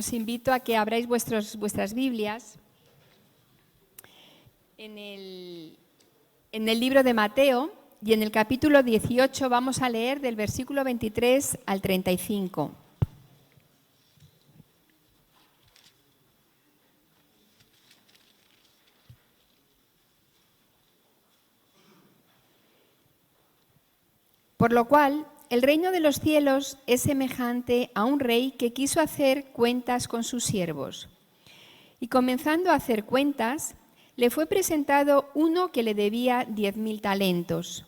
os invito a que abráis vuestras Biblias en el libro de Mateo, y en el capítulo 18 vamos a leer del versículo 23 al 35. Por lo cual, el reino de los cielos es semejante a un rey que quiso hacer cuentas con sus siervos. Y comenzando a hacer cuentas, le fue presentado uno que le debía 10.000 talentos.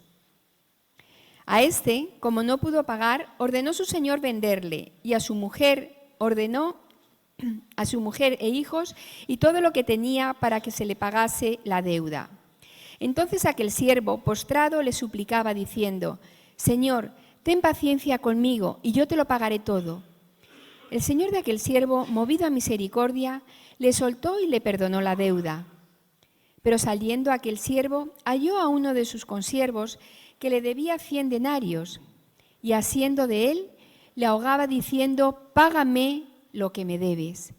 A este, como no pudo pagar, ordenó su señor venderle, y a su mujer ordenó a su mujer e hijos y todo lo que tenía para que se le pagase la deuda. Entonces aquel siervo, postrado, le suplicaba diciendo: Señor, ten paciencia conmigo y yo te lo pagaré todo. El señor de aquel siervo, movido a misericordia, le soltó y le perdonó la deuda. Pero saliendo aquel siervo, halló a uno de sus consiervos que le debía 100 denarios, y asiendo de él, le ahogaba diciendo: Págame lo que me debes.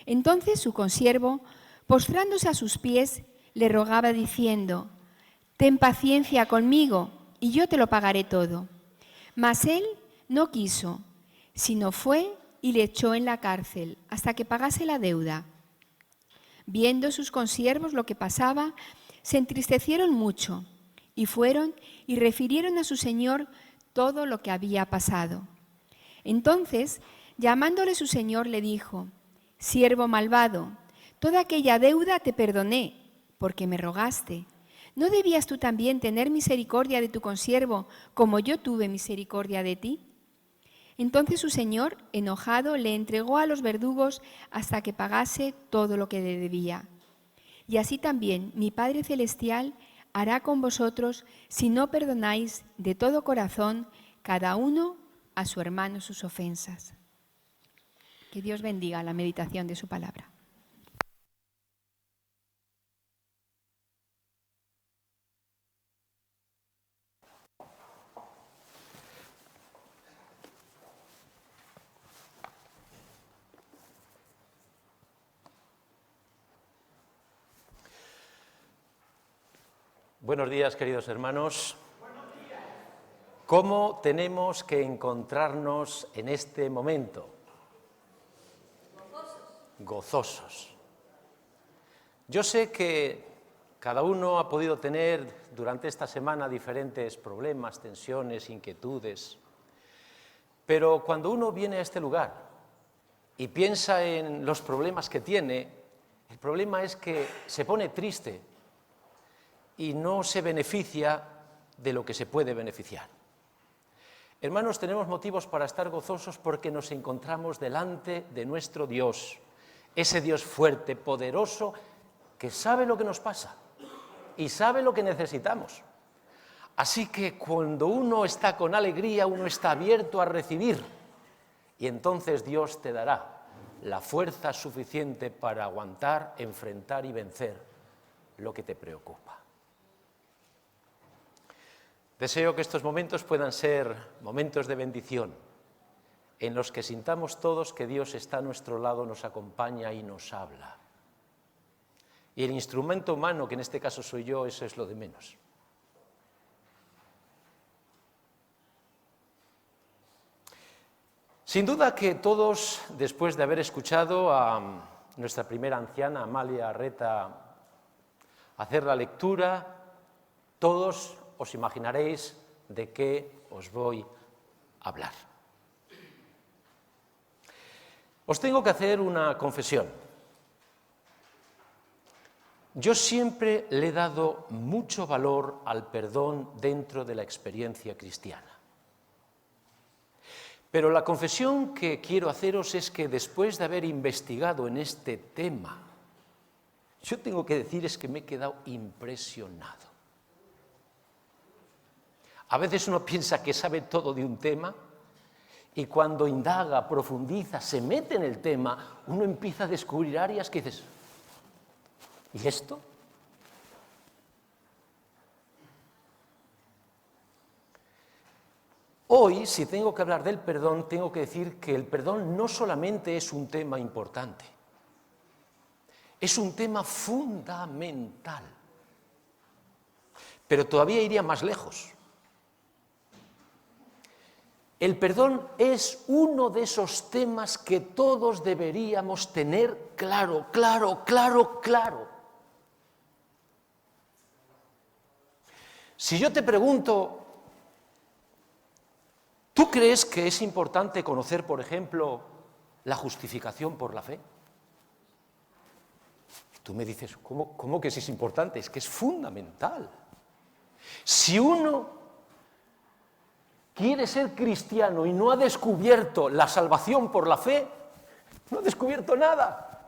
Entonces su consiervo, postrándose a sus pies, le rogaba diciendo: Ten paciencia conmigo y yo te lo pagaré todo. Mas él no quiso, sino fue y le echó en la cárcel hasta que pagase la deuda. Viendo sus consiervos lo que pasaba, se entristecieron mucho y fueron y refirieron a su señor todo lo que había pasado. Entonces, llamándole su señor, le dijo: Siervo malvado, toda aquella deuda te perdoné, porque me rogaste. ¿No debías tú también tener misericordia de tu consiervo, como yo tuve misericordia de ti? Entonces su señor, enojado, le entregó a los verdugos hasta que pagase todo lo que le debía. Y así también mi Padre Celestial hará con vosotros si no perdonáis de todo corazón cada uno a su hermano sus ofensas. Que Dios bendiga la meditación de su palabra. Buenos días, queridos hermanos. ¿Cómo tenemos que encontrarnos en este momento? Gozosos. Yo sé que cada uno ha podido tener durante esta semana diferentes problemas, tensiones, inquietudes, pero cuando uno viene a este lugar y piensa en los problemas que tiene, el problema es que se pone triste y no se beneficia de lo que se puede beneficiar. Hermanos, tenemos motivos para estar gozosos porque nos encontramos delante de nuestro Dios, ese Dios fuerte, poderoso, que sabe lo que nos pasa y sabe lo que necesitamos. Así que cuando uno está con alegría, uno está abierto a recibir, y entonces Dios te dará la fuerza suficiente para aguantar, enfrentar y vencer lo que te preocupa. Deseo que estos momentos puedan ser momentos de bendición, en los que sintamos todos que Dios está a nuestro lado, nos acompaña y nos habla. Y el instrumento humano, que en este caso soy yo, eso es lo de menos. Sin duda que todos, después de haber escuchado a nuestra primera anciana, Amalia Arreta, hacer la lectura, todos os imaginaréis de qué os voy a hablar. Os tengo que hacer una confesión. Yo siempre le he dado mucho valor al perdón dentro de la experiencia cristiana. Pero la confesión que quiero haceros es que después de haber investigado en este tema, yo tengo que decir es que me he quedado impresionado. A veces uno piensa que sabe todo de un tema y cuando indaga, profundiza, se mete en el tema, uno empieza a descubrir áreas que dices, ¿y esto? hoy, si tengo que hablar del perdón, tengo que decir que el perdón no solamente es un tema importante, es un tema fundamental. Pero todavía iría más lejos. El perdón es uno de esos temas que todos deberíamos tener claro. Si yo te pregunto, ¿tú crees que es importante conocer, por ejemplo, la justificación por la fe? Tú me dices, ¿cómo que sí es importante? Es que es fundamental. Si uno quiere ser cristiano y no ha descubierto la salvación por la fe, no ha descubierto nada.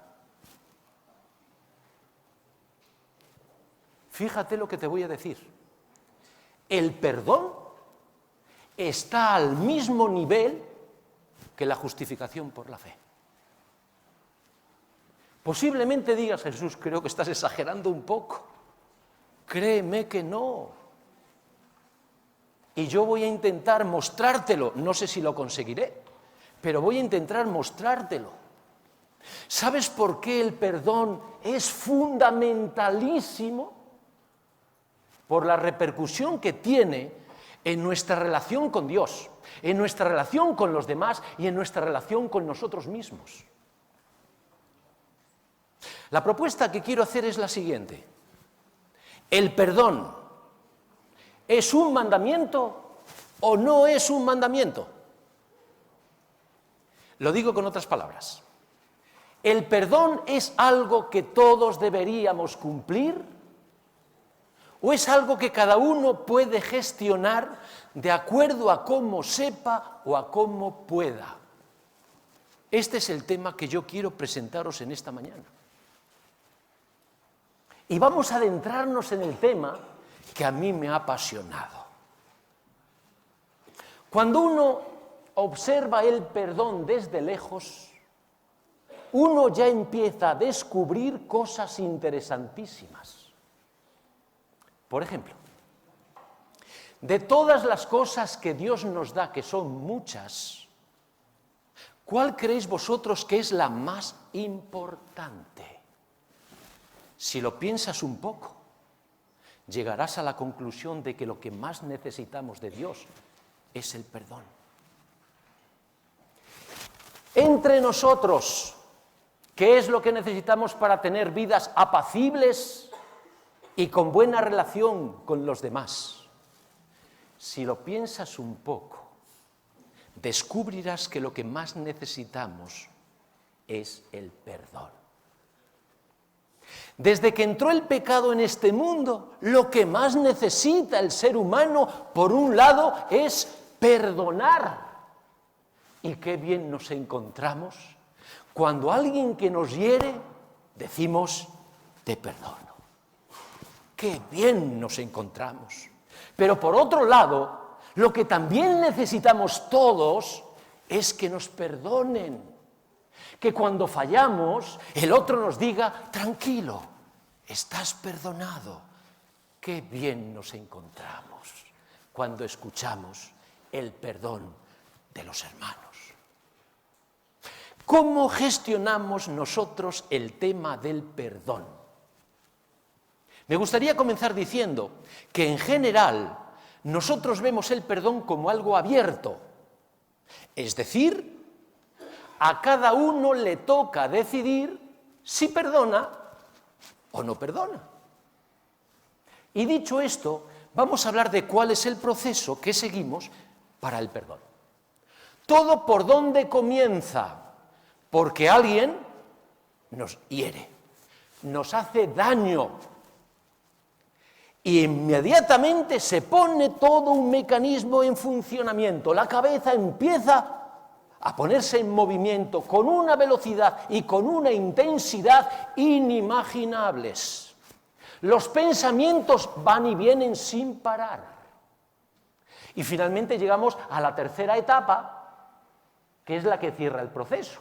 Fíjate lo que te voy a decir. El perdón está al mismo nivel que la justificación por la fe. Posiblemente digas, Jesús, creo que estás exagerando un poco. Créeme que no. Y yo voy a intentar mostrártelo, no sé si lo conseguiré, pero voy a intentar mostrártelo. ¿Sabes por qué el perdón es fundamentalísimo? Por la repercusión que tiene en nuestra relación con Dios, en nuestra relación con los demás y en nuestra relación con nosotros mismos. La propuesta que quiero hacer es la siguiente. ¿El perdón es un mandamiento o no es un mandamiento? Lo digo con otras palabras. ¿El perdón es algo que todos deberíamos cumplir? ¿O es algo que cada uno puede gestionar de acuerdo a cómo sepa o a cómo pueda? Este es el tema que yo quiero presentaros en esta mañana. Y vamos a adentrarnos en el tema que a mí me ha apasionado. Cuando uno observa el perdón desde lejos, uno ya empieza a descubrir cosas interesantísimas. Por ejemplo, de todas las cosas que Dios nos da, que son muchas, ¿cuál creéis vosotros que es la más importante? Si lo piensas un poco, llegarás a la conclusión de que lo que más necesitamos de Dios es el perdón. Entre nosotros, ¿qué es lo que necesitamos para tener vidas apacibles y con buena relación con los demás? Si lo piensas un poco, descubrirás que lo que más necesitamos es el perdón. Desde que entró el pecado en este mundo, lo que más necesita el ser humano, por un lado, es perdonar. Y qué bien nos encontramos cuando alguien que nos hiere, decimos, te perdono. Qué bien nos encontramos. Pero por otro lado, lo que también necesitamos todos es que nos perdonen. Que cuando fallamos, el otro nos diga, tranquilo, estás perdonado. Qué bien nos encontramos cuando escuchamos el perdón de los hermanos. ¿Cómo gestionamos nosotros el tema del perdón? Me gustaría comenzar diciendo que en general nosotros vemos el perdón como algo abierto, es decir, a cada uno le toca decidir si perdona o no perdona. Y dicho esto, vamos a hablar de cuál es el proceso que seguimos para el perdón. Todo por dónde comienza, porque alguien nos hiere, nos hace daño. Y inmediatamente se pone todo un mecanismo en funcionamiento. La cabeza empieza a ponerse en movimiento con una velocidad y con una intensidad inimaginables. Los pensamientos van y vienen sin parar. Y finalmente llegamos a la tercera etapa, que es la que cierra el proceso.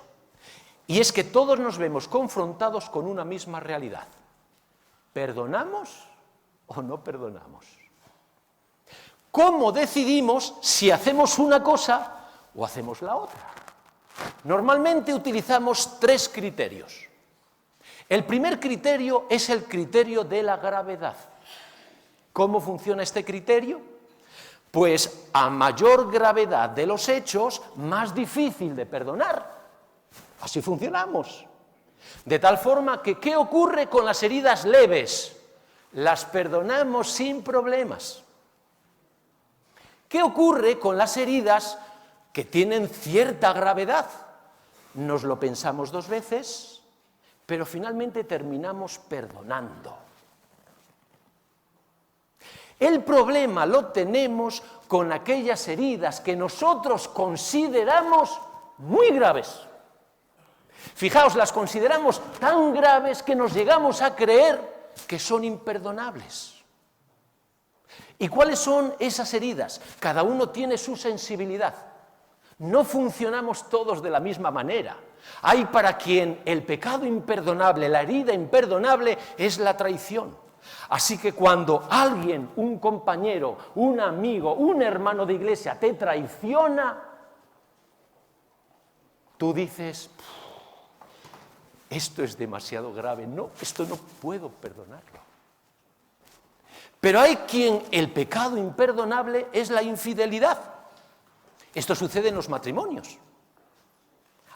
Y es que todos nos vemos confrontados con una misma realidad. ¿Perdonamos o no perdonamos? ¿Cómo decidimos si hacemos una cosa o hacemos la otra? Normalmente utilizamos 3 criterios. El primer criterio es el criterio de la gravedad. ¿Cómo funciona este criterio? Pues a mayor gravedad de los hechos, más difícil de perdonar. Así funcionamos. De tal forma que, ¿qué ocurre con las heridas leves? Las perdonamos sin problemas. ¿Qué ocurre con las heridas que tienen cierta gravedad? Nos lo pensamos 2 veces, pero finalmente terminamos perdonando. El problema lo tenemos con aquellas heridas que nosotros consideramos muy graves. Fijaos, las consideramos tan graves que nos llegamos a creer que son imperdonables. ¿Y cuáles son esas heridas? Cada uno tiene su sensibilidad. No funcionamos todos de la misma manera. Hay para quien el pecado imperdonable, la herida imperdonable, es la traición. Así que cuando alguien, un compañero, un amigo, un hermano de iglesia te traiciona, tú dices, esto es demasiado grave, no, esto no puedo perdonarlo. Pero hay quien el pecado imperdonable es la infidelidad. Esto sucede en los matrimonios.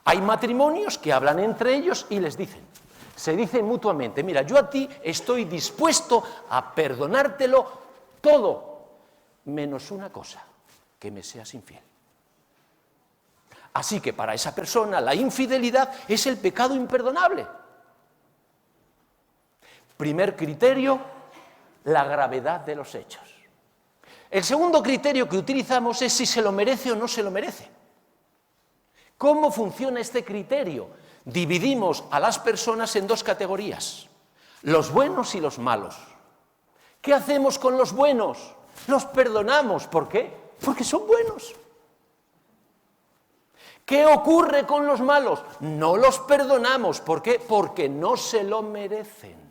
Hay matrimonios que hablan entre ellos y les dicen, se dicen mutuamente, mira, yo a ti estoy dispuesto a perdonártelo todo, menos una cosa, que me seas infiel. Así que para esa persona la infidelidad es el pecado imperdonable. Primer criterio, la gravedad de los hechos. El segundo criterio que utilizamos es si se lo merece o no se lo merece. ¿Cómo funciona este criterio? Dividimos a las personas en 2 categorías, los buenos y los malos. ¿Qué hacemos con los buenos? Los perdonamos. ¿Por qué? Porque son buenos. ¿Qué ocurre con los malos? No los perdonamos. ¿Por qué? Porque no se lo merecen.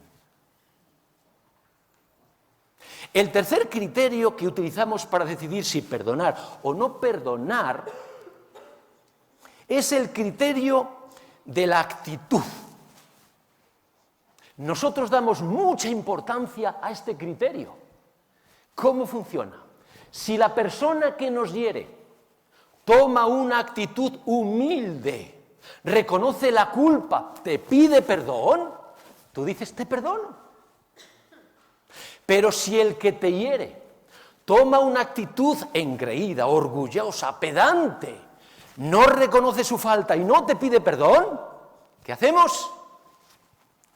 El tercer criterio que utilizamos para decidir si perdonar o no perdonar es el criterio de la actitud. Nosotros damos mucha importancia a este criterio. ¿Cómo funciona? Si la persona que nos hiere toma una actitud humilde, reconoce la culpa, te pide perdón, tú dices, te perdono. Pero si el que te hiere toma una actitud engreída, orgullosa, pedante, no reconoce su falta y no te pide perdón, ¿qué hacemos?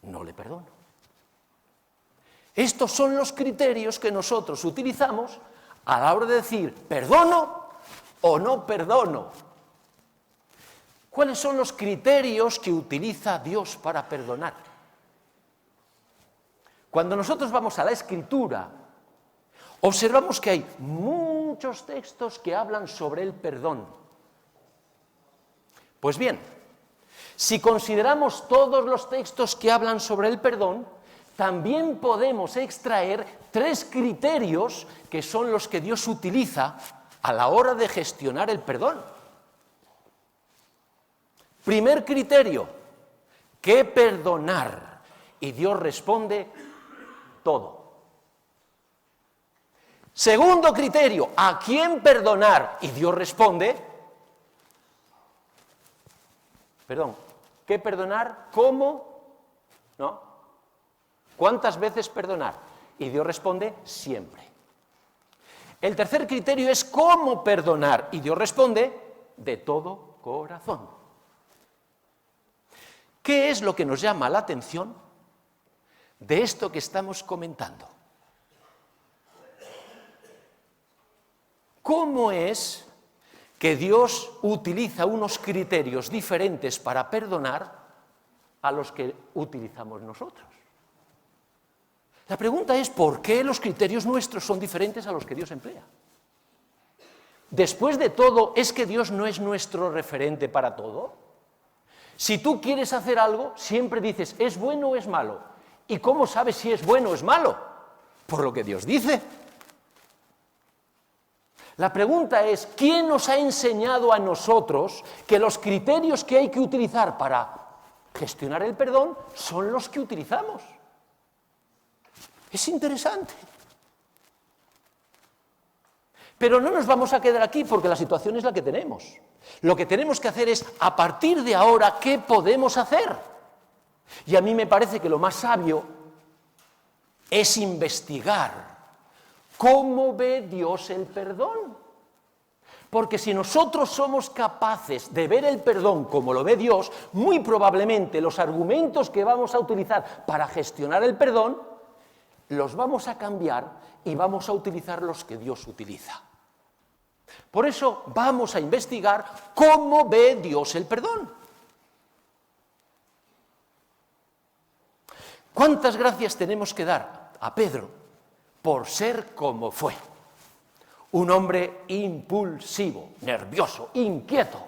No le perdono. Estos son los criterios que nosotros utilizamos a la hora de decir, ¿perdono o no perdono? ¿Cuáles son los criterios que utiliza Dios para perdonar? Cuando nosotros vamos a la Escritura, observamos que hay muchos textos que hablan sobre el perdón. Pues bien, si consideramos todos los textos que hablan sobre el perdón, también podemos extraer 3 criterios que son los que Dios utiliza a la hora de gestionar el perdón. Primer criterio, ¿qué perdonar? Y Dios responde, todo. Segundo criterio, ¿a quién perdonar? Y Dios responde, ¿qué perdonar? ¿Cómo? ¿No? ¿Cuántas veces perdonar? Y Dios responde, siempre. El tercer criterio es cómo perdonar. Y Dios responde, de todo corazón. ¿Qué es lo que nos llama la atención de esto que estamos comentando? ¿Cómo es que Dios utiliza unos criterios diferentes para perdonar a los que utilizamos nosotros? La pregunta es, ¿por qué los criterios nuestros son diferentes a los que Dios emplea? Después de todo, ¿es que Dios no es nuestro referente para todo? Si tú quieres hacer algo, siempre dices, ¿es bueno o es malo? ¿Y cómo sabes si es bueno o es malo? Por lo que Dios dice. La pregunta es, ¿quién nos ha enseñado a nosotros que los criterios que hay que utilizar para gestionar el perdón son los que utilizamos? Es interesante. Pero no nos vamos a quedar aquí porque la situación es la que tenemos. Lo que tenemos que hacer es, a partir de ahora, ¿qué podemos hacer? Y a mí me parece que lo más sabio es investigar cómo ve Dios el perdón. Porque si nosotros somos capaces de ver el perdón como lo ve Dios, muy probablemente los argumentos que vamos a utilizar para gestionar el perdón, los vamos a cambiar y vamos a utilizar los que Dios utiliza. Por eso vamos a investigar cómo ve Dios el perdón. ¿Cuántas gracias tenemos que dar a Pedro por ser como fue? Un hombre impulsivo, nervioso, inquieto,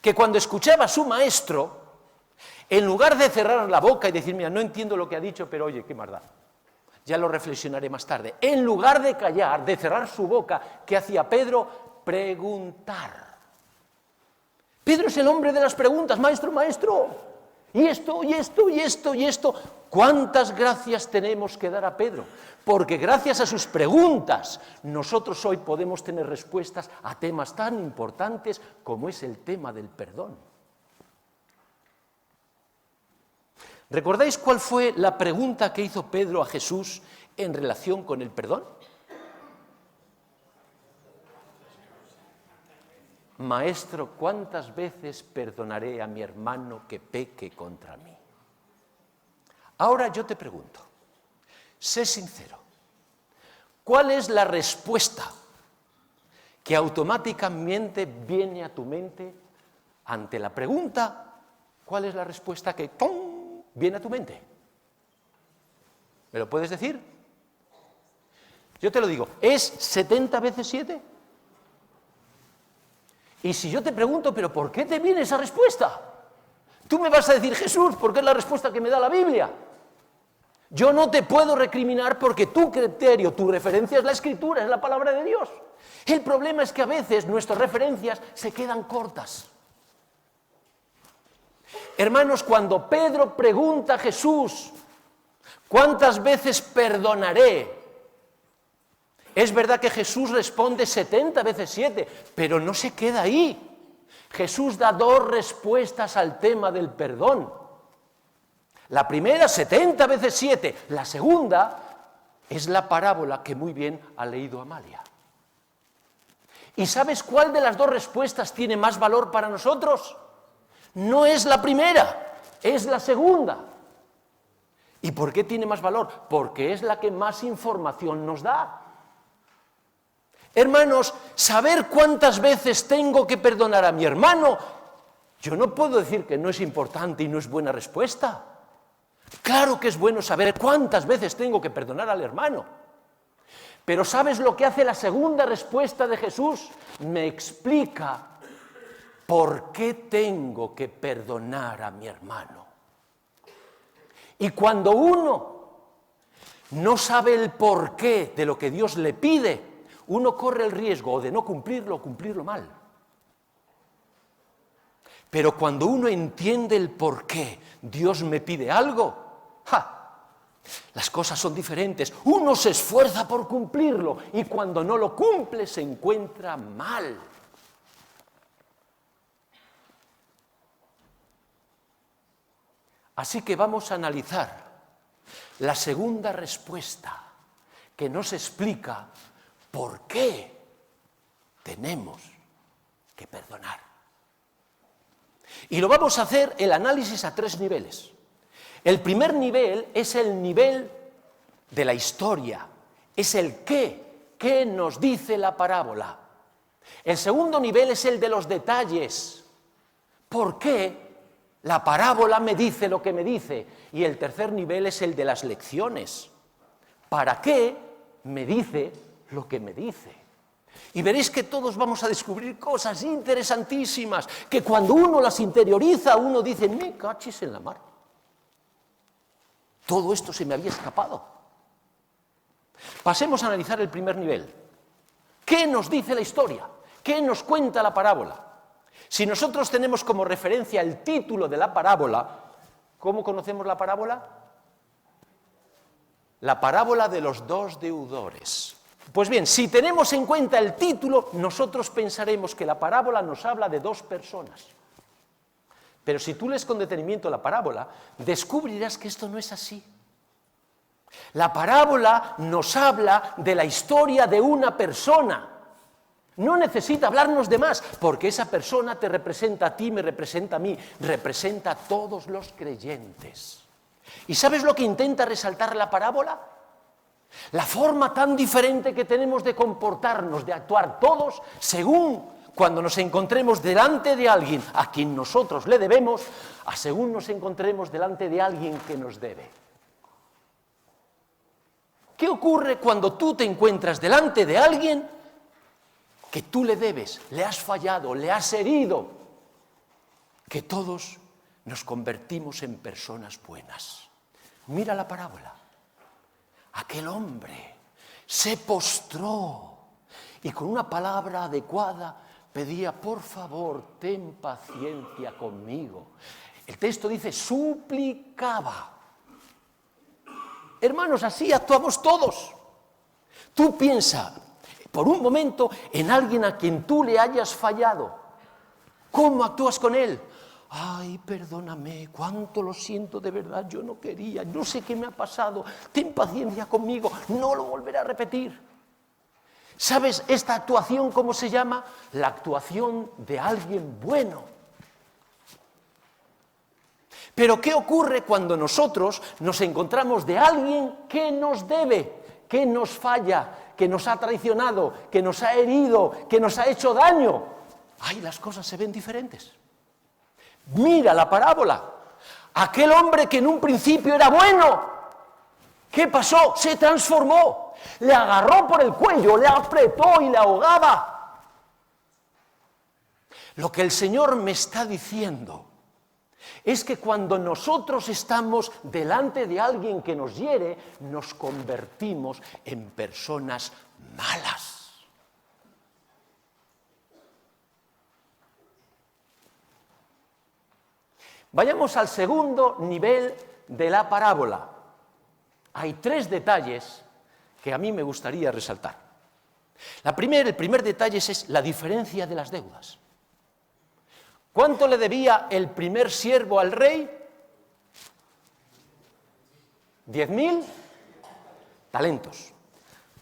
que cuando escuchaba a su maestro, en lugar de cerrar la boca y decir, mira, no entiendo lo que ha dicho, pero oye, qué maldad, ya lo reflexionaré más tarde. En lugar de callar, de cerrar su boca, ¿qué hacía Pedro? Preguntar. Pedro es el hombre de las preguntas, maestro, maestro, y esto, y esto, y esto, y esto. ¿Cuántas gracias tenemos que dar a Pedro? Porque gracias a sus preguntas, nosotros hoy podemos tener respuestas a temas tan importantes como es el tema del perdón. ¿Recordáis cuál fue la pregunta que hizo Pedro a Jesús en relación con el perdón? Maestro, ¿cuántas veces perdonaré a mi hermano que peque contra mí? Ahora yo te pregunto, sé sincero, ¿cuál es la respuesta que automáticamente viene a tu mente ante la pregunta? ¿Cuál es la respuesta que ¡pum!, viene a tu mente? ¿Me lo puedes decir? Yo te lo digo, ¿es 70 veces 7? Y si yo te pregunto, ¿pero por qué te viene esa respuesta? Tú me vas a decir, Jesús, porque es la respuesta que me da la Biblia. Yo no te puedo recriminar porque tu criterio, tu referencia es la Escritura, es la palabra de Dios. El problema es que a veces nuestras referencias se quedan cortas. Hermanos, cuando Pedro pregunta a Jesús, ¿cuántas veces perdonaré? Es verdad que Jesús responde 70 veces 7, pero no se queda ahí. Jesús da dos respuestas al tema del perdón. La primera, 70 veces 7. La segunda es la parábola que muy bien ha leído Amalia. ¿Y sabes cuál de las dos respuestas tiene más valor para nosotros? No es la primera, es la segunda. ¿Y por qué tiene más valor? Porque es la que más información nos da. Hermanos, saber cuántas veces tengo que perdonar a mi hermano, yo no puedo decir que no es importante y no es buena respuesta. Claro que es bueno saber cuántas veces tengo que perdonar al hermano. Pero ¿sabes lo que hace la segunda respuesta de Jesús? Me explica por qué tengo que perdonar a mi hermano. Y cuando uno no sabe el porqué de lo que Dios le pide, uno corre el riesgo de no cumplirlo o cumplirlo mal. Pero cuando uno entiende el por qué Dios me pide algo, las cosas son diferentes. Uno se esfuerza por cumplirlo y cuando no lo cumple se encuentra mal. Así que vamos a analizar la segunda respuesta que nos explica por qué tenemos que perdonar. Y lo vamos a hacer el análisis a 3 niveles. El primer nivel es el nivel de la historia, es el qué nos dice la parábola. El segundo nivel es el de los detalles, ¿por qué la parábola me dice lo que me dice? Y el tercer nivel es el de las lecciones, ¿para qué me dice lo que me dice? Y veréis que todos vamos a descubrir cosas interesantísimas, que cuando uno las interioriza, uno dice, me cachis en la mar. Todo esto se me había escapado. Pasemos a analizar el primer nivel. ¿Qué nos dice la historia? ¿Qué nos cuenta la parábola? Si nosotros tenemos como referencia el título de la parábola, ¿cómo conocemos la parábola? La parábola de los dos deudores. Pues bien, si tenemos en cuenta el título, nosotros pensaremos que la parábola nos habla de dos personas. Pero si tú lees con detenimiento la parábola, descubrirás que esto no es así. La parábola nos habla de la historia de una persona. No necesita hablarnos de más, porque esa persona te representa a ti, me representa a mí, representa a todos los creyentes. ¿Y sabes lo que intenta resaltar la parábola? La forma tan diferente que tenemos de comportarnos, de actuar todos, según cuando nos encontremos delante de alguien a quien nosotros le debemos, a según nos encontremos delante de alguien que nos debe. ¿Qué ocurre cuando tú te encuentras delante de alguien que tú le debes, le has fallado, le has herido? Que todos nos convertimos en personas buenas. Mira la parábola. Aquel hombre se postró y con una palabra adecuada pedía: por favor, ten paciencia conmigo. El texto dice: suplicaba. Hermanos, así actuamos todos. Tú piensa por un momento en alguien a quien tú le hayas fallado. ¿Cómo actúas con él? Ay, perdóname, cuánto lo siento, de verdad, yo no quería, no sé qué me ha pasado, ten paciencia conmigo, no lo volveré a repetir. ¿Sabes esta actuación cómo se llama? La actuación de alguien bueno. Pero ¿qué ocurre cuando nosotros nos encontramos de alguien que nos debe, que nos falla, que nos ha traicionado, que nos ha herido, que nos ha hecho daño? Ay, las cosas se ven diferentes. Mira la parábola. Aquel hombre que en un principio era bueno, ¿qué pasó? Se transformó. Le agarró por el cuello, le apretó y le ahogaba. Lo que el Señor me está diciendo es que cuando nosotros estamos delante de alguien que nos hiere, nos convertimos en personas malas. Vayamos al segundo nivel de la parábola. Hay tres detalles que a mí me gustaría resaltar. El primer detalle es la diferencia de las deudas. ¿Cuánto le debía el primer siervo al rey? 10.000 talentos.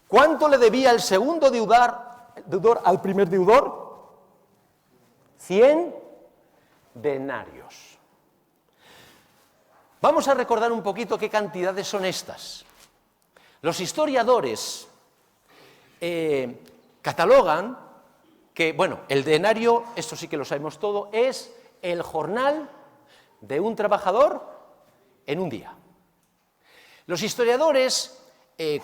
¿Cuánto le debía el segundo deudor al primer deudor? 100 denarios. Vamos a recordar un poquito qué cantidades son estas. Los historiadores catalogan que, bueno, el denario, esto sí que lo sabemos todo, es el jornal de un trabajador en un día. Los historiadores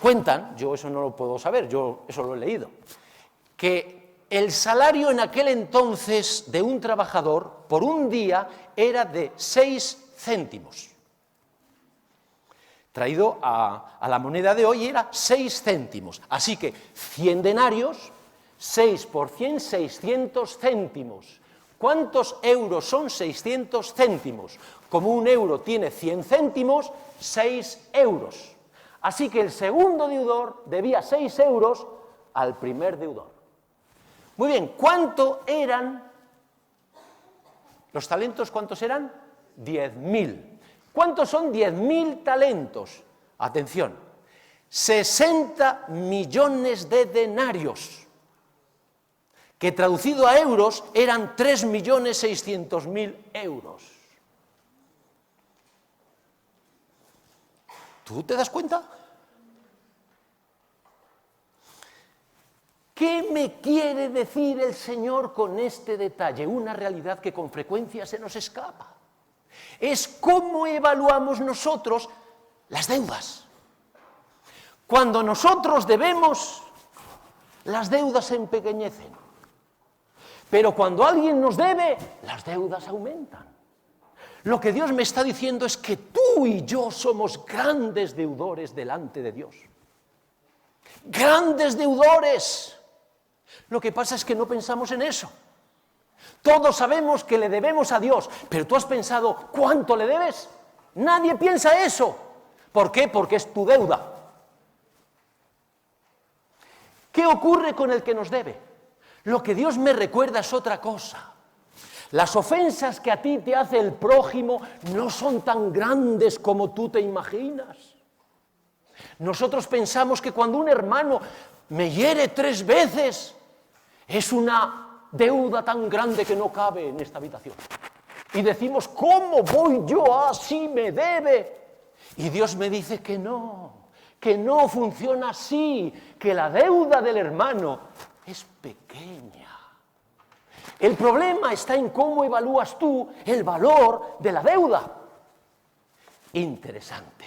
cuentan, yo eso no lo puedo saber, yo eso lo he leído, que el salario en aquel entonces de un trabajador por un día era de 6 céntimos. Traído a la moneda de hoy era 6 céntimos. Así que 100 denarios, 6 por 100, 600 céntimos. ¿Cuántos euros son 600 céntimos? Como un euro tiene 100 céntimos, 6 euros. Así que el segundo deudor debía 6 euros al primer deudor. Muy bien, ¿cuánto eran los talentos? ¿Cuántos eran? 10.000. ¿Cuántos son 10.000 talentos? Atención, 60 millones de denarios, que traducido a euros eran 3.600.000 euros. ¿Tú te das cuenta? ¿Qué me quiere decir el Señor con este detalle? Una realidad que con frecuencia se nos escapa. Es cómo evaluamos nosotros las deudas. Cuando nosotros debemos, las deudas se empequeñecen. Pero cuando alguien nos debe, las deudas aumentan. Lo que Dios me está diciendo es que tú y yo somos grandes deudores delante de Dios. Grandes deudores. Lo que pasa es que no pensamos en eso. Todos sabemos que le debemos a Dios, pero ¿tú has pensado cuánto le debes? Nadie piensa eso. ¿Por qué? Porque es tu deuda. ¿Qué ocurre con el que nos debe? Lo que Dios me recuerda es otra cosa. Las ofensas que a ti te hace el prójimo no son tan grandes como tú te imaginas. Nosotros pensamos que cuando un hermano me hiere 3 veces, es una deuda tan grande que no cabe en esta habitación. Y decimos, ¿cómo voy yo así me debe? Y Dios me dice que no funciona así, que la deuda del hermano es pequeña. El problema está en cómo evalúas tú el valor de la deuda. Interesante.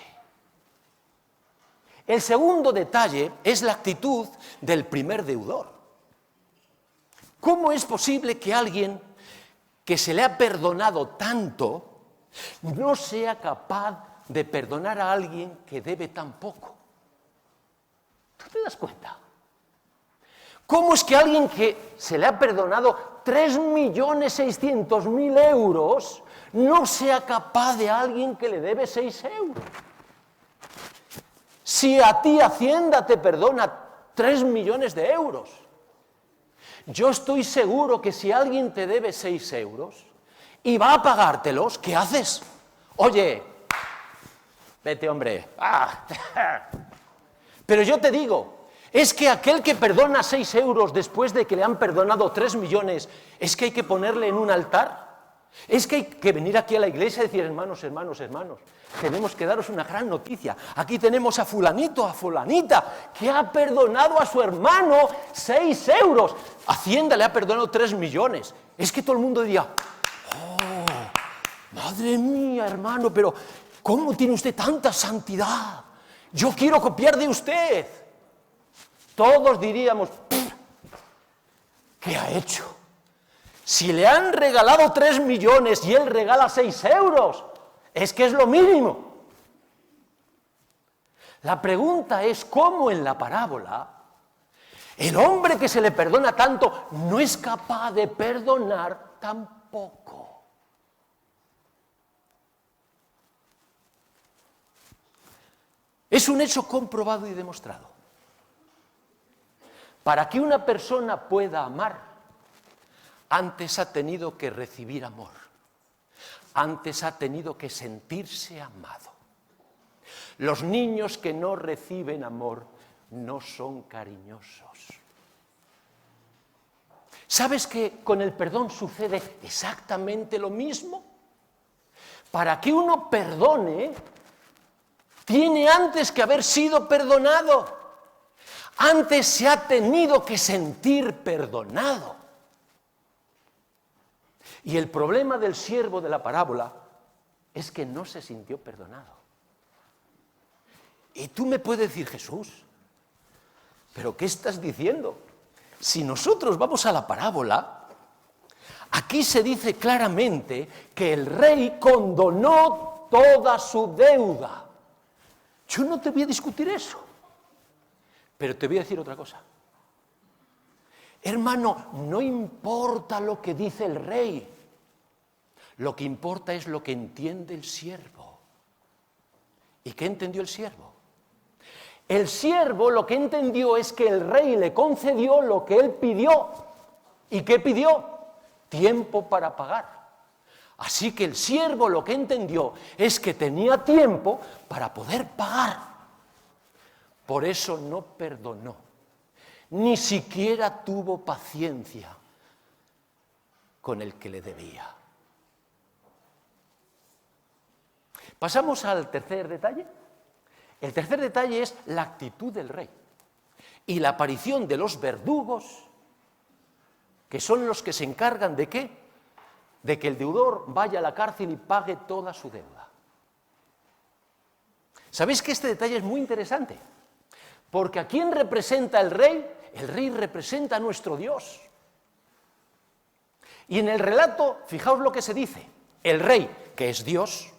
El segundo detalle es la actitud del primer deudor. ¿Cómo es posible que alguien que se le ha perdonado tanto no sea capaz de perdonar a alguien que debe tan poco? ¿Tú te das cuenta? ¿Cómo es que alguien que se le ha perdonado 3.600.000 euros no sea capaz de alguien que le debe 6 euros? Si a ti Hacienda te perdona 3 millones de euros, yo estoy seguro que si alguien te debe 6 euros y va a pagártelos, ¿qué haces? Oye, vete, hombre. Pero yo te digo, es que aquel que perdona 6 euros después de que le han perdonado 3 millones, es que hay que ponerle en un altar. Es que hay que venir aquí a la iglesia y decir, hermanos, tenemos que daros una gran noticia. Aquí tenemos a fulanito, a fulanita, que ha perdonado a su hermano 6 euros. Hacienda le ha perdonado 3 millones. Es que todo el mundo diría, oh, madre mía, hermano, pero ¿cómo tiene usted tanta santidad? Yo quiero copiar de usted. Todos diríamos, ¿qué ha hecho? Si le han regalado 3 millones y él regala 6 euros, es que es lo mínimo. La pregunta es cómo en la parábola el hombre que se le perdona tanto no es capaz de perdonar tan poco. Es un hecho comprobado y demostrado. Para que una persona pueda amar, antes ha tenido que recibir amor. Antes ha tenido que sentirse amado. Los niños que no reciben amor no son cariñosos. ¿Sabes que con el perdón sucede exactamente lo mismo? Para que uno perdone, tiene antes que haber sido perdonado. Antes se ha tenido que sentir perdonado. Y el problema del siervo de la parábola es que no se sintió perdonado. Y tú me puedes decir, Jesús, ¿pero qué estás diciendo? Si nosotros vamos a la parábola, aquí se dice claramente que el rey condonó toda su deuda. Yo no te voy a discutir eso, pero te voy a decir otra cosa. Hermano, no importa lo que dice el rey, lo que importa es lo que entiende el siervo. ¿Y qué entendió el siervo? El siervo lo que entendió es que el rey le concedió lo que él pidió. ¿Y qué pidió? Tiempo para pagar. Así que el siervo lo que entendió es que tenía tiempo para poder pagar. Por eso no perdonó. Ni siquiera tuvo paciencia con el que le debía. Pasamos al tercer detalle. El tercer detalle es la actitud del rey y la aparición de los verdugos, que son los que se encargan ¿de qué? De que el deudor vaya a la cárcel y pague toda su deuda. ¿Sabéis que este detalle es muy interesante? Porque ¿a quién representa el rey? El rey representa a nuestro Dios. Y en el relato, fijaos lo que se dice. El rey, que es Dios,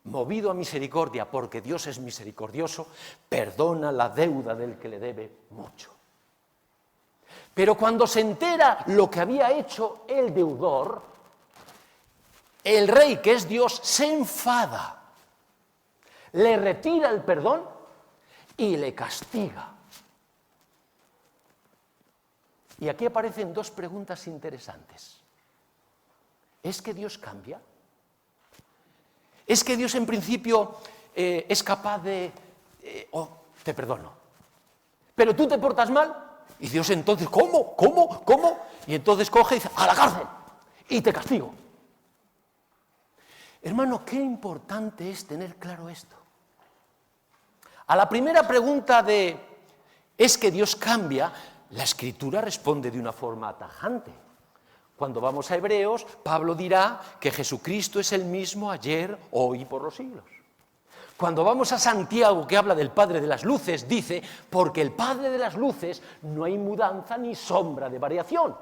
movido a misericordia, porque Dios es misericordioso, perdona la deuda del que le debe mucho. Pero cuando se entera lo que había hecho el deudor, el rey, que es Dios, se enfada, le retira el perdón y le castiga. Y aquí aparecen dos preguntas interesantes. ¿Es que Dios cambia? ¿Es que Dios en principio es capaz de... te perdono, pero tú te portas mal? Y Dios entonces, ¿cómo? Y entonces coge y dice, a la cárcel, y te castigo. Hermano, qué importante es tener claro esto. A la primera pregunta de, ¿es que Dios cambia?, la Escritura responde de una forma tajante. Cuando vamos a Hebreos, Pablo dirá que Jesucristo es el mismo ayer, hoy y por los siglos. Cuando vamos a Santiago, que habla del Padre de las Luces, dice, porque el Padre de las Luces no hay mudanza ni sombra de variación.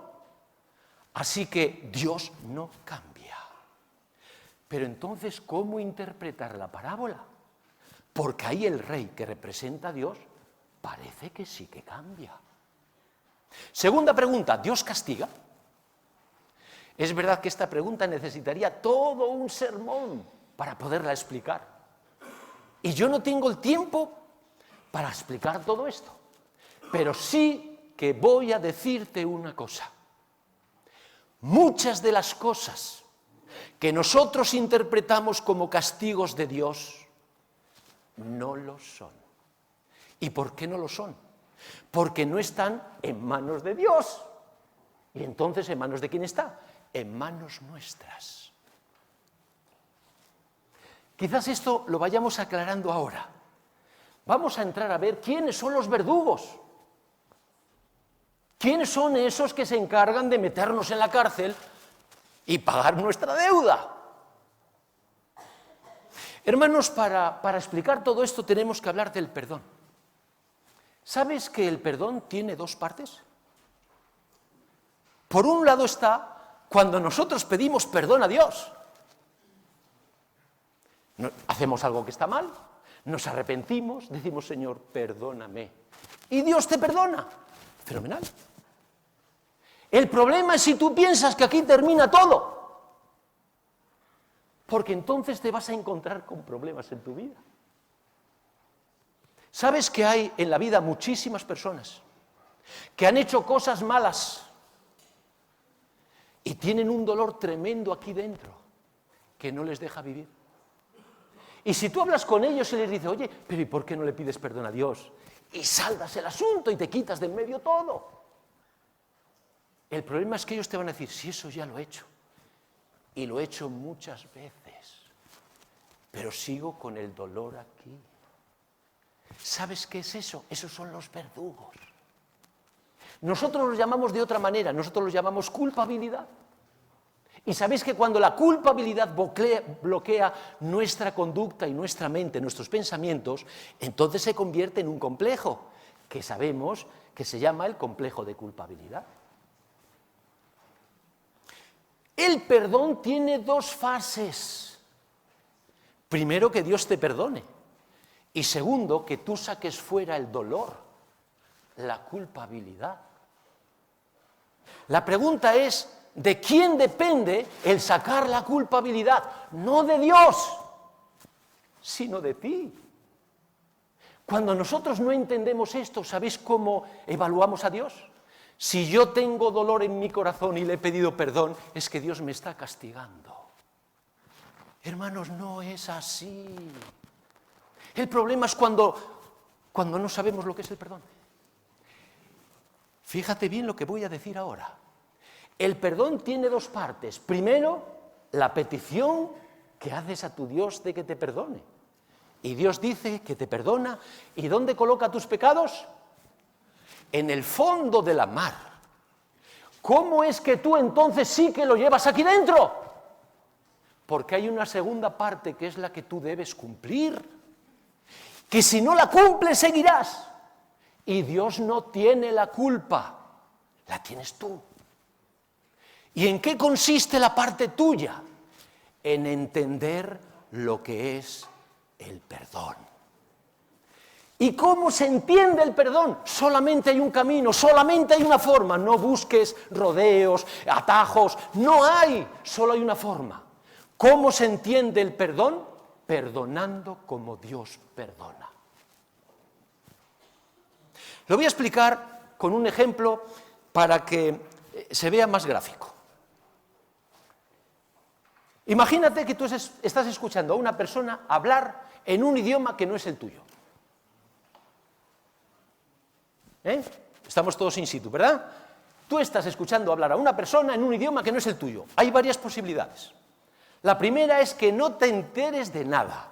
Así que Dios no cambia. Pero entonces, ¿cómo interpretar la parábola? Porque ahí el rey que representa a Dios parece que sí que cambia. Segunda pregunta, ¿Dios castiga? Es verdad que esta pregunta necesitaría todo un sermón para poderla explicar. Y yo no tengo el tiempo para explicar todo esto. Pero sí que voy a decirte una cosa. Muchas de las cosas que nosotros interpretamos como castigos de Dios no lo son. ¿Y por qué no lo son? Porque no están en manos de Dios. Y entonces, ¿en manos de quién está? En manos nuestras. Quizás esto lo vayamos aclarando ahora. Vamos a entrar a ver quiénes son los verdugos. ¿Quiénes son esos que se encargan de meternos en la cárcel y pagar nuestra deuda? Hermanos, para explicar todo esto tenemos que hablar del perdón. ¿Sabes que el perdón tiene dos partes? Por un lado está cuando nosotros pedimos perdón a Dios. Hacemos algo que está mal, nos arrepentimos, decimos, Señor, perdóname. Y Dios te perdona. Fenomenal. El problema es si tú piensas que aquí termina todo. Porque entonces te vas a encontrar con problemas en tu vida. ¿Sabes que hay en la vida muchísimas personas que han hecho cosas malas y tienen un dolor tremendo aquí dentro que no les deja vivir? Y si tú hablas con ellos y les dices, oye, pero ¿y por qué no le pides perdón a Dios? Y saldas el asunto y te quitas del medio todo. El problema es que ellos te van a decir, sí, eso ya lo he hecho. Y lo he hecho muchas veces. Pero sigo con el dolor aquí. ¿Sabes qué es eso? Esos son los verdugos. Nosotros los llamamos de otra manera, nosotros los llamamos culpabilidad. Y sabéis que cuando la culpabilidad bloquea nuestra conducta y nuestra mente, nuestros pensamientos, entonces se convierte en un complejo, que sabemos que se llama el complejo de culpabilidad. El perdón tiene dos fases. Primero, que Dios te perdone. Y segundo, que tú saques fuera el dolor, la culpabilidad. La pregunta es, ¿de quién depende el sacar la culpabilidad? No de Dios, sino de ti. Cuando nosotros no entendemos esto, ¿sabéis cómo evaluamos a Dios? Si yo tengo dolor en mi corazón y le he pedido perdón, es que Dios me está castigando. Hermanos, no es así. El problema es cuando no sabemos lo que es el perdón. Fíjate bien lo que voy a decir ahora. El perdón tiene dos partes. Primero, la petición que haces a tu Dios de que te perdone. Y Dios dice que te perdona. ¿Y dónde coloca tus pecados? En el fondo de la mar. ¿Cómo es que tú entonces sí que lo llevas aquí dentro? Porque hay una segunda parte que es la que tú debes cumplir. Que si no la cumples, seguirás. Y Dios no tiene la culpa, la tienes tú. ¿Y en qué consiste la parte tuya? En entender lo que es el perdón. ¿Y cómo se entiende el perdón? Solamente hay un camino, solamente hay una forma. No busques rodeos, atajos, no hay, solo hay una forma. ¿Cómo se entiende el perdón? Perdonando como Dios perdona. Lo voy a explicar con un ejemplo para que se vea más gráfico. Imagínate que tú estás escuchando a una persona hablar en un idioma que no es el tuyo. Estamos todos in situ, ¿verdad? Tú estás escuchando hablar a una persona en un idioma que no es el tuyo. Hay varias posibilidades. La primera es que no te enteres de nada.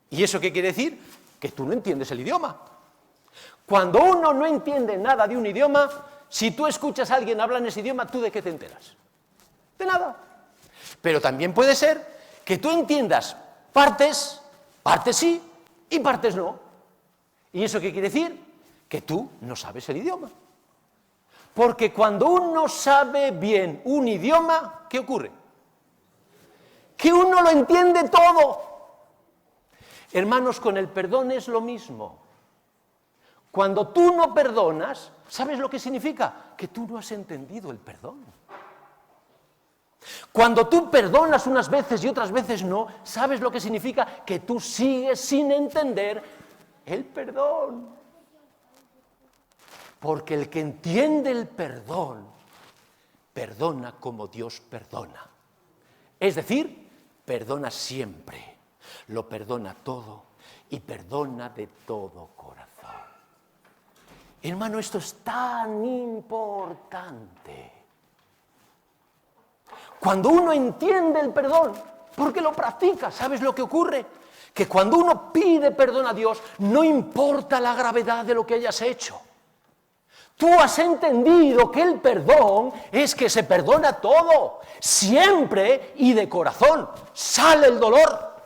¿Y eso qué quiere decir? Que tú no entiendes el idioma. Cuando uno no entiende nada de un idioma, si tú escuchas a alguien hablar en ese idioma, ¿tú de qué te enteras? De nada. Pero también puede ser que tú entiendas partes sí y partes no. ¿Y eso qué quiere decir? Que tú no sabes el idioma. Porque cuando uno sabe bien un idioma, ¿qué ocurre? Que uno lo entiende todo. Hermanos, con el perdón es lo mismo. Cuando tú no perdonas, ¿sabes lo que significa? Que tú no has entendido el perdón. Cuando tú perdonas unas veces y otras veces no, ¿sabes lo que significa? Que tú sigues sin entender el perdón. Porque el que entiende el perdón, perdona como Dios perdona. Es decir, perdona siempre, lo perdona todo y perdona de todo corazón. Hermano, esto es tan importante. Cuando uno entiende el perdón, porque lo practica, ¿sabes lo que ocurre? Que cuando uno pide perdón a Dios, no importa la gravedad de lo que hayas hecho. Tú has entendido que el perdón es que se perdona todo, siempre y de corazón, sale el dolor.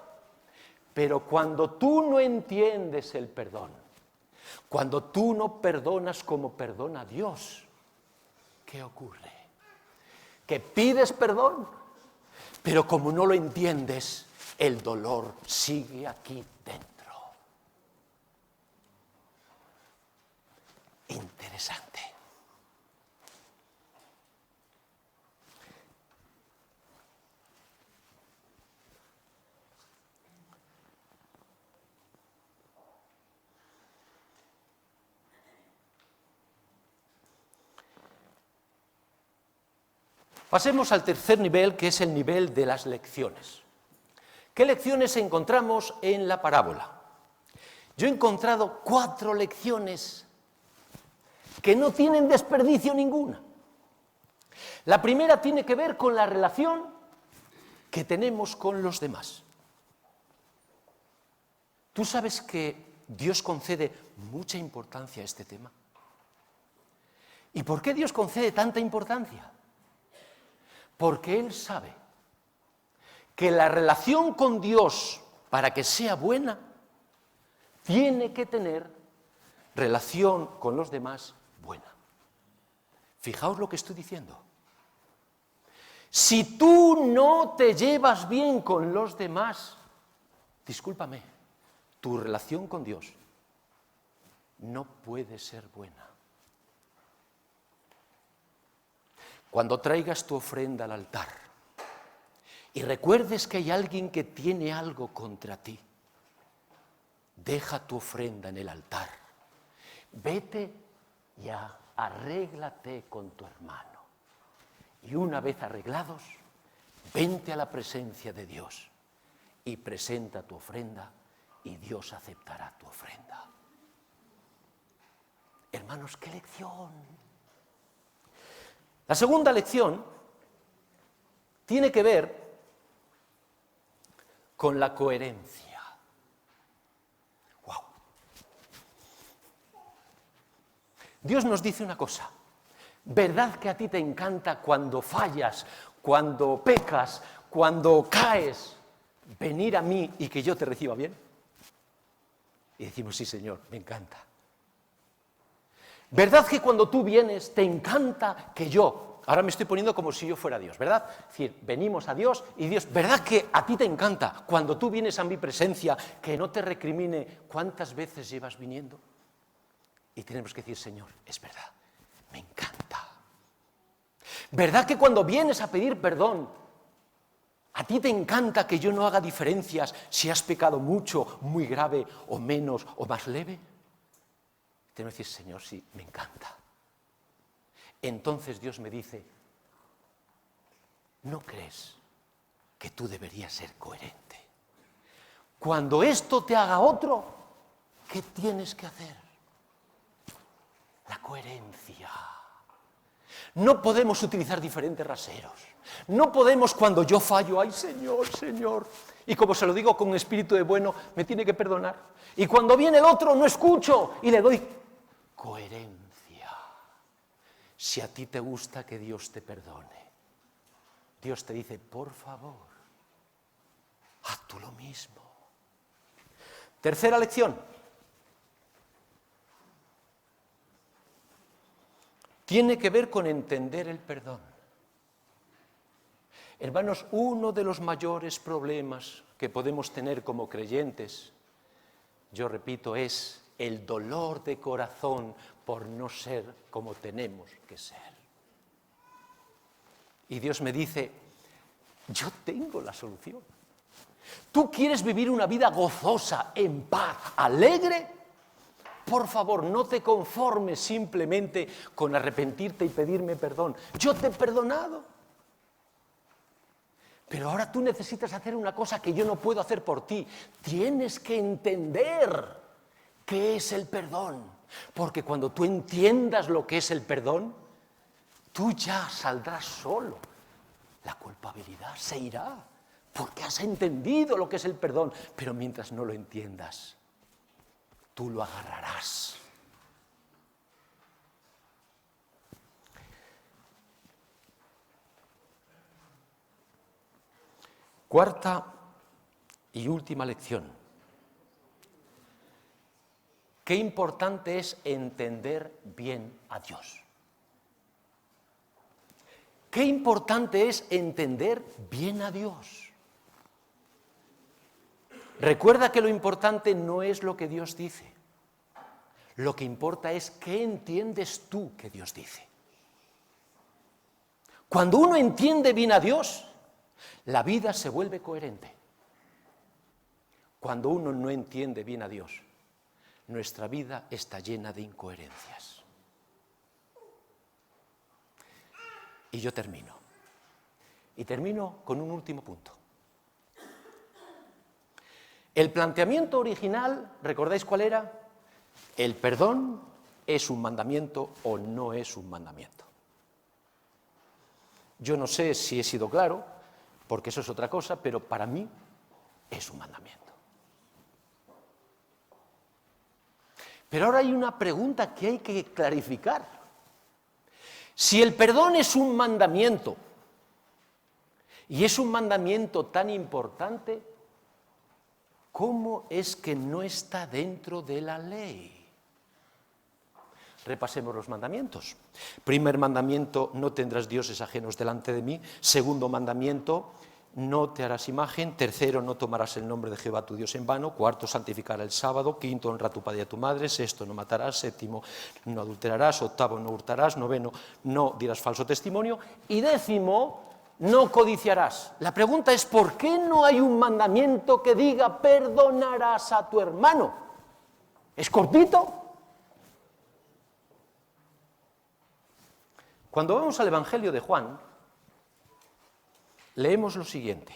Pero cuando tú no entiendes el perdón, cuando tú no perdonas como perdona Dios, ¿qué ocurre? Que pides perdón, pero como no lo entiendes, el dolor sigue aquí dentro. Interesante. Pasemos al tercer nivel, que es el nivel de las lecciones. ¿Qué lecciones encontramos en la parábola? Yo he encontrado 4 lecciones que no tienen desperdicio ninguna. La primera tiene que ver con la relación que tenemos con los demás. ¿Tú sabes que Dios concede mucha importancia a este tema? ¿Y por qué Dios concede tanta importancia? Porque Él sabe que la relación con Dios, para que sea buena, tiene que tener relación con los demás buena. Fijaos lo que estoy diciendo. Si tú no te llevas bien con los demás, discúlpame, tu relación con Dios no puede ser buena. Cuando traigas tu ofrenda al altar y recuerdes que hay alguien que tiene algo contra ti, deja tu ofrenda en el altar. Vete y arréglate con tu hermano. Y una vez arreglados, vente a la presencia de Dios y presenta tu ofrenda y Dios aceptará tu ofrenda. Hermanos, qué lección. La segunda lección tiene que ver con la coherencia. ¡Wow! Dios nos dice una cosa. ¿Verdad que a ti te encanta cuando fallas, cuando pecas, cuando caes, venir a mí y que yo te reciba bien? Y decimos, sí, Señor, me encanta. ¿Verdad que cuando tú vienes te encanta que yo ahora me estoy poniendo como si yo fuera Dios, ¿verdad? Es decir, venimos a Dios y Dios, ¿verdad que a ti te encanta cuando tú vienes a mi presencia que no te recrimine cuántas veces llevas viniendo? Y tenemos que decir, Señor, es verdad, me encanta. ¿Verdad que cuando vienes a pedir perdón, a ti te encanta que yo no haga diferencias si has pecado mucho, muy grave, o menos, o más leve? Tenemos que decir, Señor, sí, me encanta. Entonces Dios me dice, ¿no crees que tú deberías ser coherente? Cuando esto te haga otro, ¿qué tienes que hacer? La coherencia. No podemos utilizar diferentes raseros. No podemos cuando yo fallo, ¡ay, Señor, Señor! Y como se lo digo con espíritu de bueno, me tiene que perdonar. Y cuando viene el otro, no escucho y le doy coherencia. Si a ti te gusta que Dios te perdone, Dios te dice, por favor, haz tú lo mismo. Tercera lección. Tiene que ver con entender el perdón. Hermanos, uno de los mayores problemas que podemos tener como creyentes, yo repito, es el dolor de corazón por no ser como tenemos que ser. Y Dios me dice, yo tengo la solución. ¿Tú quieres vivir una vida gozosa, en paz, alegre? Por favor, no te conformes simplemente con arrepentirte y pedirme perdón. Yo te he perdonado. Pero ahora tú necesitas hacer una cosa que yo no puedo hacer por ti. Tienes que entender qué es el perdón. Porque cuando tú entiendas lo que es el perdón, tú ya saldrás solo. La culpabilidad se irá, porque has entendido lo que es el perdón. Pero mientras no lo entiendas, tú lo agarrarás. Cuarta y última lección. Qué importante es entender bien a Dios. Qué importante es entender bien a Dios. Recuerda que lo importante no es lo que Dios dice. Lo que importa es qué entiendes tú que Dios dice. Cuando uno entiende bien a Dios, la vida se vuelve coherente. Cuando uno no entiende bien a Dios, nuestra vida está llena de incoherencias. Y yo termino. Y termino con un último punto. El planteamiento original, ¿recordáis cuál era? ¿El perdón es un mandamiento o no es un mandamiento? Yo no sé si he sido claro, porque eso es otra cosa, pero para mí es un mandamiento. Pero ahora hay una pregunta que hay que clarificar. Si el perdón es un mandamiento, y es un mandamiento tan importante, ¿cómo es que no está dentro de la ley? Repasemos los mandamientos. Primer mandamiento, no tendrás dioses ajenos delante de mí. Segundo mandamiento, no te harás imagen. Tercero, no tomarás el nombre de Jehová tu Dios en vano. Cuarto, santificar el sábado. Quinto, honra a tu padre y a tu madre. Sexto, no matarás. Séptimo, no adulterarás. Octavo, no hurtarás. Noveno, no dirás falso testimonio. Y décimo, no codiciarás. La pregunta es, ¿por qué no hay un mandamiento que diga perdonarás a tu hermano? ¿Es cortito? Cuando vamos al Evangelio de Juan, leemos lo siguiente.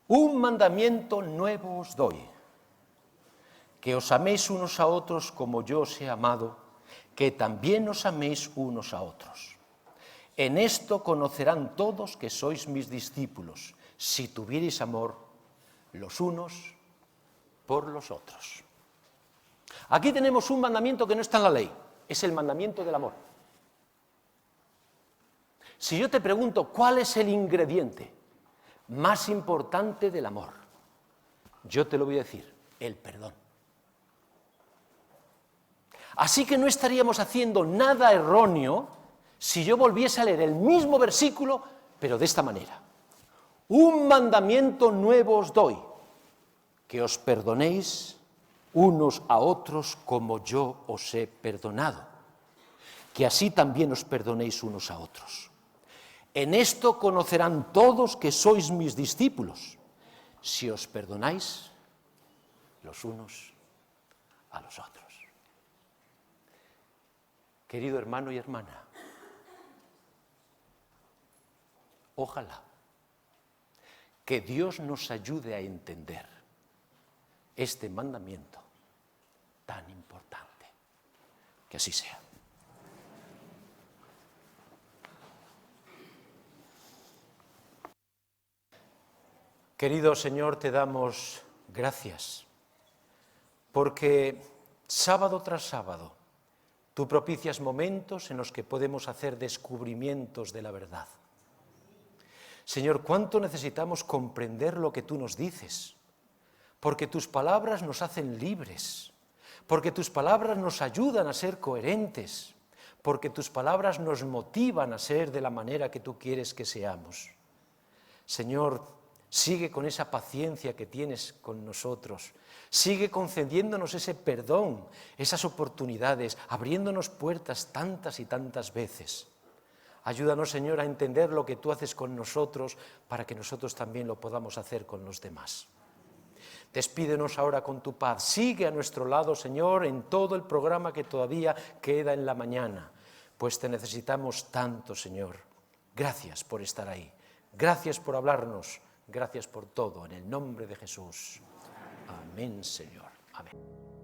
Un mandamiento nuevo os doy, que os améis unos a otros como yo os he amado, que también os améis unos a otros. En esto conocerán todos que sois mis discípulos, si tuviereis amor los unos por los otros. Aquí tenemos un mandamiento que no está en la ley, es el mandamiento del amor. Si yo te pregunto cuál es el ingrediente más importante del amor, yo te lo voy a decir, el perdón. Así que no estaríamos haciendo nada erróneo si yo volviese a leer el mismo versículo, pero de esta manera. Un mandamiento nuevo os doy, que os perdonéis unos a otros como yo os he perdonado, que así también os perdonéis unos a otros. En esto conocerán todos que sois mis discípulos, si os perdonáis los unos a los otros. Querido hermano y hermana, ojalá que Dios nos ayude a entender este mandamiento tan importante. Que así sea. Querido Señor, te damos gracias, porque sábado tras sábado tú propicias momentos en los que podemos hacer descubrimientos de la verdad. Señor, cuánto necesitamos comprender lo que tú nos dices, porque tus palabras nos hacen libres, porque tus palabras nos ayudan a ser coherentes, porque tus palabras nos motivan a ser de la manera que tú quieres que seamos. Señor, sigue con esa paciencia que tienes con nosotros, sigue concediéndonos ese perdón, esas oportunidades, abriéndonos puertas tantas y tantas veces. Ayúdanos, Señor, a entender lo que tú haces con nosotros para que nosotros también lo podamos hacer con los demás. Despídenos ahora con tu paz. Sigue a nuestro lado, Señor, en todo el programa que todavía queda en la mañana, pues te necesitamos tanto, Señor. Gracias por estar ahí. Gracias por hablarnos. Gracias por todo. En el nombre de Jesús. Amén, Señor. Amén.